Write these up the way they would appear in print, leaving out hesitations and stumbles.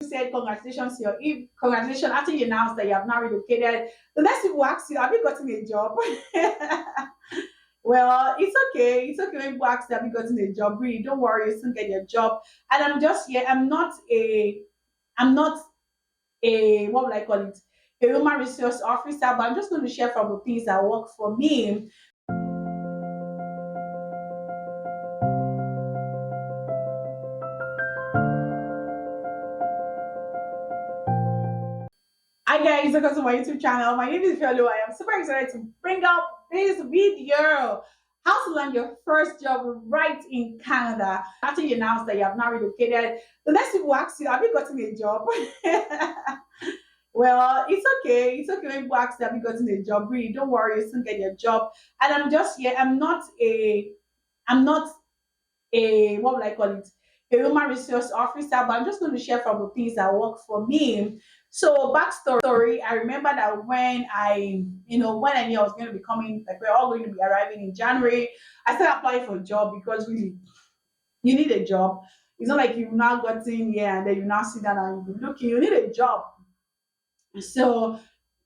said congratulations to your if congratulations after you announced that you have now relocated, the next people ask you, have you gotten a job? Well, it's okay. It's okay when people ask have you gotten a job. Really, don't worry, you still get your job. And I'm just here. I'm not a what would I call it? A human resource officer, but I'm just going to share from the things that work for me. Hi guys, welcome to my YouTube channel. My name is Fiolo. I am super excited to bring up this video. How to land your first job right in Canada. After you announce that you have now relocated, the next people ask you, have you gotten a job? Well, it's okay. It's okay when people ask have you gotten a job. Really, don't worry, you still get your job. And I'm just here. I'm not a what would I call it? A human resource officer, but I'm just going to share from the things that work for me. So backstory, I remember that when I knew I was going to be coming, like we're all going to be arriving in January, I started applying for a job because really you need a job. It's not like you've now gotten here and then you now sit down and you're looking, you need a job. So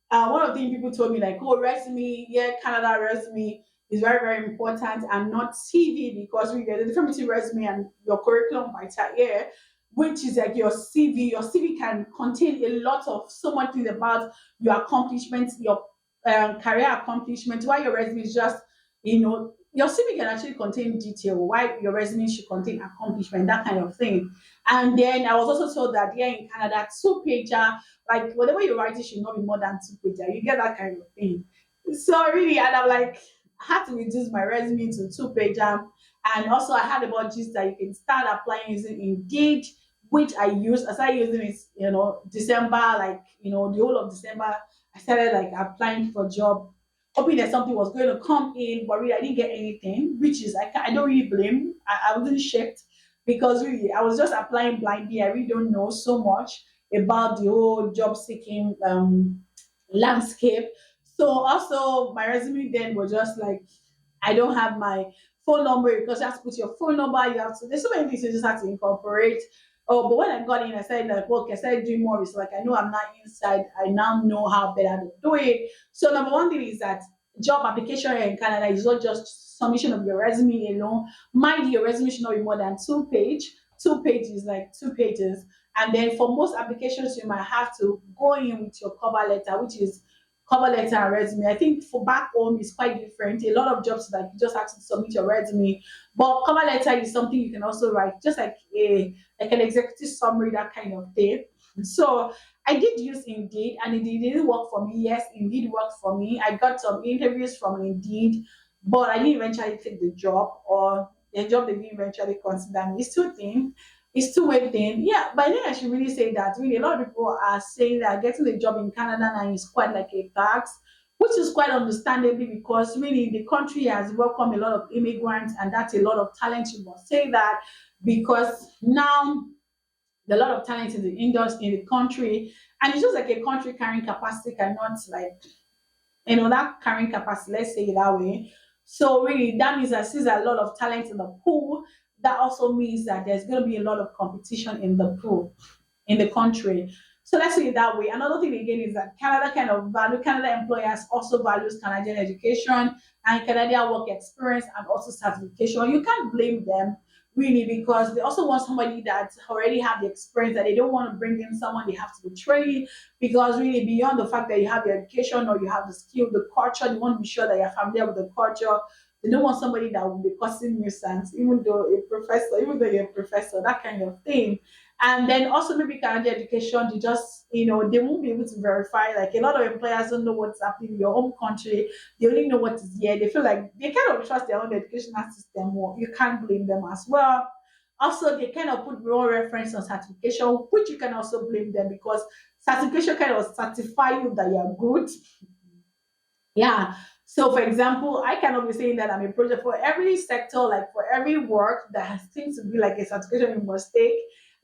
one of the things people told me like, oh, resume, yeah, Canada resume is very, very important and not CV because we get the difference between resume and your curriculum vitae here, which is like your CV. Your CV can contain a lot of so much things about your accomplishments, your career accomplishments, while your resume is just, your CV can actually contain detail, why your resume should contain accomplishment, that kind of thing. And then I was also told that here in Canada, two-pager, like whatever you write, it should not be more than two-pager. You get that kind of thing. So really, and I'm like, I had to reduce my resume to two-pager. And also I had a budget that you can start applying using Indeed, which I use. I started using it, December, like, the whole of December, I started like applying for a job, hoping that something was going to come in, but really I didn't get anything, which is, I don't really blame. I wasn't shipped because really I was just applying blindly. I really don't know so much about the whole job seeking landscape. So also my resume then was just like, I don't have my phone number because you have to put your phone number. You have to. There's so many things you just have to incorporate. Oh, but when I got in, I started like, okay, I started doing more research. Like I know I'm not inside. I now know how better to do it. So number one thing is that job application here in Canada is not just submission of your resume alone. Mind you, your resume should not be more than two-page. Two pages, like two pages. And then for most applications, you might have to go in with your cover letter, which is cover letter and resume. I think for back home is quite different. A lot of jobs like you just have to submit your resume, but cover letter is something you can also write, just like an executive summary, that kind of thing. So I did use Indeed, and it didn't work for me. Yes, Indeed worked for me. I got some interviews from Indeed, but I didn't eventually take the job, or the job they didn't eventually consider me. It's two things. It's two-way thing. Yeah, but I think I should really say that really a lot of people are saying that getting a job in Canada now is quite like a tax, which is quite understandably because really the country has welcomed a lot of immigrants and that's a lot of talent. You must say that because now there are a lot of talent in the industry in the country, and it's just like a country carrying capacity cannot like that carrying capacity, let's say it that way. So really, that means that since there are a lot of talent in the pool, that also means that there's going to be a lot of competition in the pool, in the country. So let's say it that way. Another thing again is that Canada employers also values Canadian education and Canadian work experience and also certification. You can't blame them really because they also want somebody that already have the experience, that they don't want to bring in someone they have to be trained, because really beyond the fact that you have the education or you have the skill, the culture, you want to be sure that you're familiar with the culture. They don't want somebody that will be causing nuisance, even though you're a professor, that kind of thing. And then also maybe Canadian education, they won't be able to verify. Like a lot of employers don't know what's happening in your home country. They only know what is here. They feel like they kind of trust their own educational system more. You can't blame them as well. Also, they kind of put wrong reference on certification, which you can also blame them because certification kind of certify you that you're good. Yeah. So, for example, I cannot be saying that I'm a project for every sector, like for every work that seems to be like a certification you must take.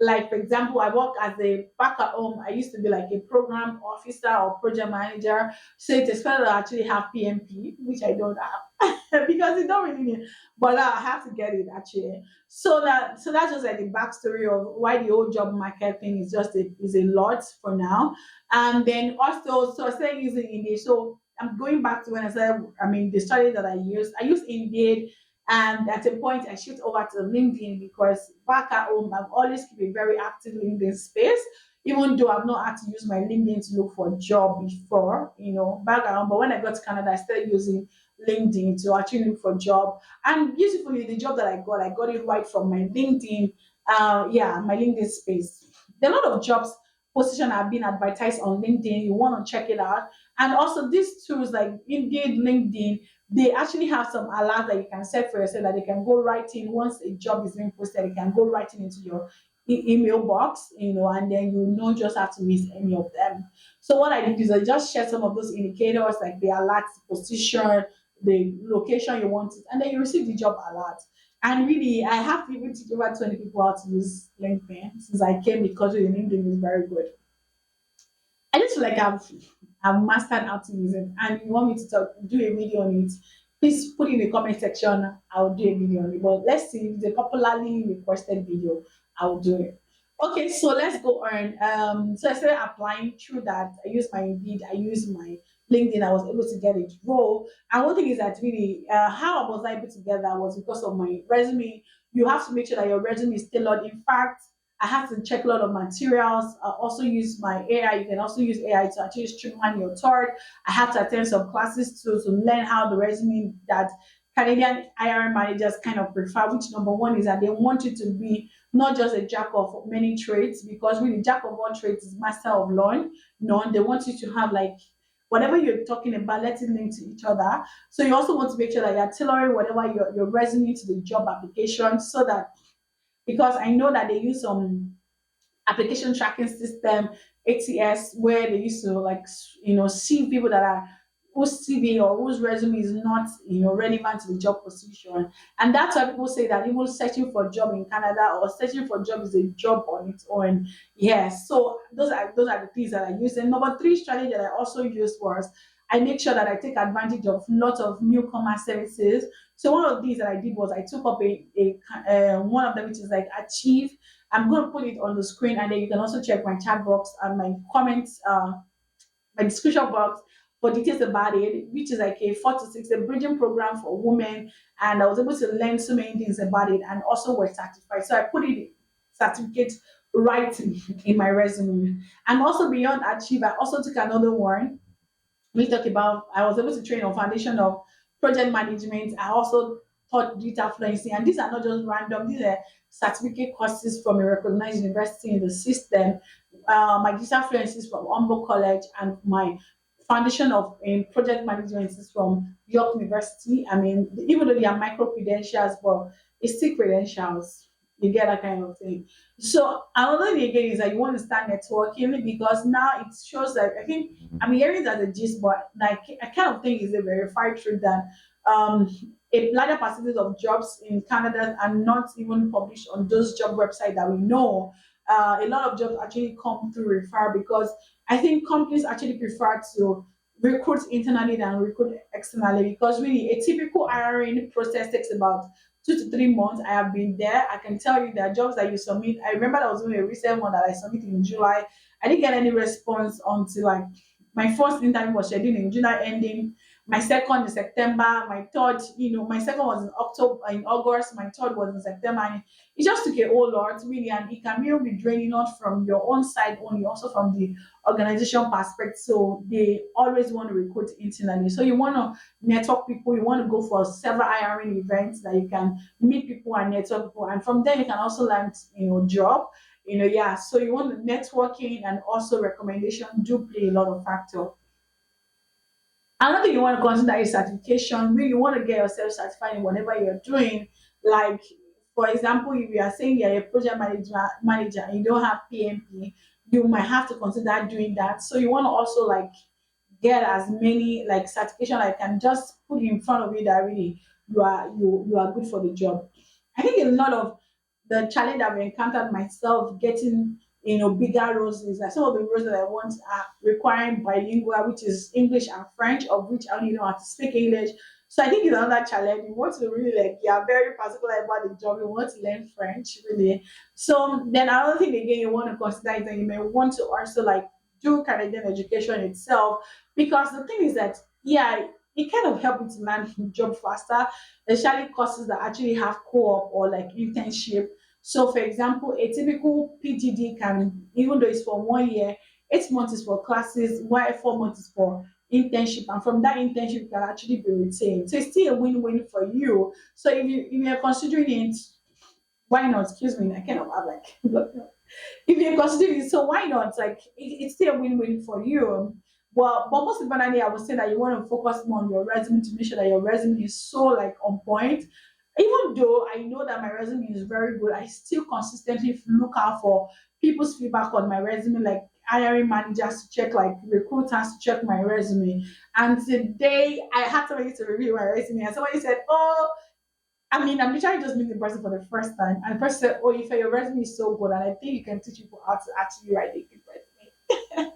Like, for example, I work as a back at home. I used to be like a program officer or project manager. So it's expected that I actually have PMP, which I don't have because it's not really need. But I have to get it actually. So that's just like the backstory of why the whole job market thing is a lot for now. And then also, so I started using Indeed. So I'm going back to when I said, I mean, the study that I used. I used Indeed, and at a point, I shift over to LinkedIn because back at home, I've always keep a very active LinkedIn space. Even though I've not had to use my LinkedIn to look for a job before, back at home. But when I got to Canada, I started using LinkedIn to actually look for a job. And beautifully, the job that I got it right from my LinkedIn. Yeah, my LinkedIn space. There are a lot of jobs position are being advertised on LinkedIn. You want to check it out. And also these tools like Indeed, LinkedIn, they actually have some alerts that you can set for yourself that they can go right in once a job is being posted. It can go right in into your email box, and then you don't just have to miss any of them. So what I did is I just share some of those indicators like the alert position, the location you want it, and then you receive the job alert. And really, I have to even teach over 20 people how to use LinkedIn since I came because the LinkedIn is very good. I just feel like I've mastered how to use it. And you want me to do a video on it, please put in the comment section. I'll do a video on it. But let's see if it's a popularly requested video, I'll do it. Okay, so let's go on. So I started applying through that. I used my Indeed, I used my LinkedIn. I was able to get a role. And one thing is that really, how I was able to get that was because of my resume. You have to make sure that your resume is tailored. In fact, I have to check a lot of materials. I also use my AI. You can also use AI to actually streamline your thought. I have to attend some classes to learn how the resume that Canadian hiring managers kind of prefer. Which number one is that they want you to be not just a jack of many trades, because really jack of all trades is master of none. None. They want you to have like whatever you're talking about, let it link to each other. So you also want to make sure that you're tailoring whatever your resume to the job application so that because I know that they use some application tracking system ATS where they used to like see people that are whose CV or whose resume is not relevant to the job position, and that's why people say that even searching for a job in Canada or searching for a job is a job on its own. Yes, so those are the things that I use. And number three strategy that I also used was I make sure that I take advantage of lots of newcomer services. So one of these that I did was I took up a one of them which is like Achieve. I'm going to put it on the screen, and then you can also check my chat box and my comments, my description box for details about it, which is like a 4 to 6 a bridging program for women. And I was able to learn so many things about it, and also was certified. So I put it certificate right in my resume. And also beyond Achieve, I also took another one we talk about, I was able to train on foundation of project management. I also taught data fluency, and these are not just random. These are certificate courses from a recognized university in the system. My data fluency is from Humboldt College, and my foundation of project management is from York University. I mean, even though they are micro credentials, but it's still credentials. You get that kind of thing. So another thing again is that you want to start networking because now it shows that I think I'm hearing that the gist, but like I kind of think is a verified truth that um, a larger percentage of jobs in Canada are not even published on those job websites that we know. A lot of jobs actually come through refer because I think companies actually prefer to recruit internally than recruit externally because really a typical hiring process takes about 2 to 3 months. I have been there. I can tell you there are jobs that you submit. I remember there was only a recent one that I submitted in July. I didn't get any response until like my first interview was scheduled in July ending. My second in September. My third, my second was in October, in August. My third was in September. And it just took a whole lot, really, and it can really be draining not from your own side only, also from the organization perspective. So they always want to recruit internally. So you want to network people. You want to go for several hiring events that you can meet people and network people, and from there you can also land, job. Yeah. So you want the networking and also recommendation do play a lot of factor. Another thing you want to consider is certification. Really, you want to get yourself certified in whatever you're doing. Like, for example, if you are saying you're a project manager and you don't have PMP, you might have to consider doing that. So you want to also like get as many like certification I can just put in front of you that really you are good for the job. I think a lot of the challenge I've encountered myself getting, bigger roles is that some of the roles that I want are requiring bilingual, which is English and French, of which I only know how to speak English. So I think it's another challenge. You want to really like, you are very particular about the job. You want to learn French, really. So then another thing again you want to consider is that you may want to also like do Canadian education itself, because the thing is that, yeah, it kind of helps you to land a job faster, especially courses that actually have co-op or like internship. So for example, a typical PGD can, even though it's for 1 year, 8 months is for classes, while 4 months is for internship, and from that internship you can actually be retained. So it's still a win-win for you. So if you're considering it, why not? Excuse me, I kind of have like if you're considering it, so why not? Like it's still a win-win for you. Well, but most importantly, I would say that you want to focus more on your resume to make sure that your resume is so like on point. Even though I know that my resume is very good, I still consistently look out for people's feedback on my resume, like hiring managers to check, like recruiters to check my resume. And today I had somebody to review my resume, and somebody said, "Oh, I mean, I'm literally just meeting the person for the first time." And the person said, "Oh, if your resume is so good, and I think you can teach people how to actually write a good resume."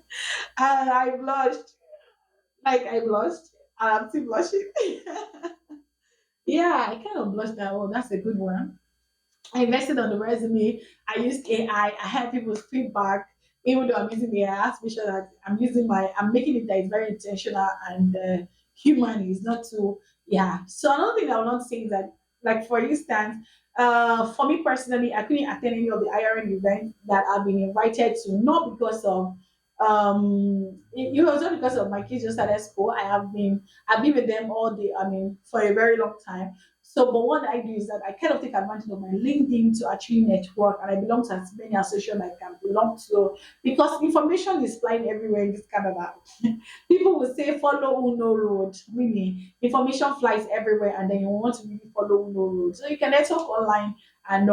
And I blushed. Like I blushed. And I'm still blushing. Yeah, I kind of blushed that. Oh, that's a good one. I invested on the resume. I used AI. I had people's feedback. Even though I'm using AI, I have to make sure that I'm making it that it's very intentional and human. Is not too, yeah. So another thing I will not say is that, like for instance, for me personally, I couldn't attend any of the hiring events that I've been invited to, not because of, it was not because of my kids just started school. I've been with them all day. I mean, for a very long time. So, but what I do is that I kind of take advantage of my LinkedIn to actually network, and I belong to as many associations I can belong to, because information is flying everywhere in this Canada. People will say follow who no road, meaning information flies everywhere, and then you want to really follow who no road. So you can network online and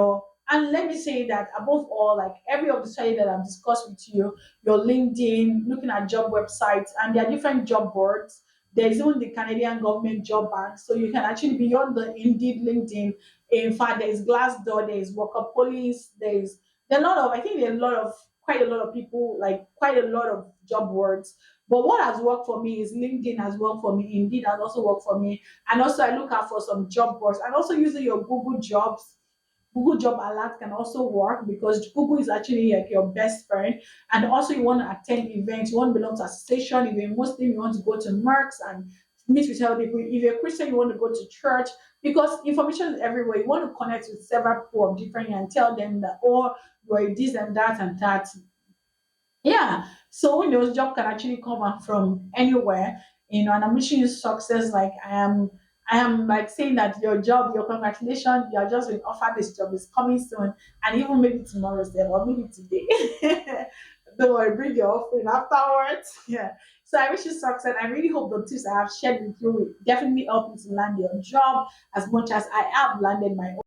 and let me say that above all, like every of the study that I've discussed with you, your LinkedIn, looking at job websites, and there are different job boards. There's even the Canadian government job bank, so you can actually beyond the Indeed, LinkedIn. In fact, there's Glassdoor, there's Workopolis, there are a lot of, I think there are a lot of quite a lot of people, like quite a lot of job boards. But what has worked for me is LinkedIn has worked for me, Indeed has also worked for me, and also I look out for some job boards, and also using your Google Jobs. Google Job Alert can also work because Google is actually like your best friend. And also, you want to attend events, you want to belong to association. If you're Muslim, you want to go to mosques and meet with other people. If you're Christian, you want to go to church, because information is everywhere. You want to connect with several people of different and tell them that, oh, you're this and that and that. Yeah. So job can actually come out from anywhere, and I'm wishing you success. Like I am like saying that your job, your congratulations, you are just being offered this job is coming soon, and even maybe tomorrow's day or maybe today. Don't worry, bring your offering afterwards. Yeah. So I wish you success. I really hope the tips I have shared with you will definitely help you to land your job as much as I have landed my own.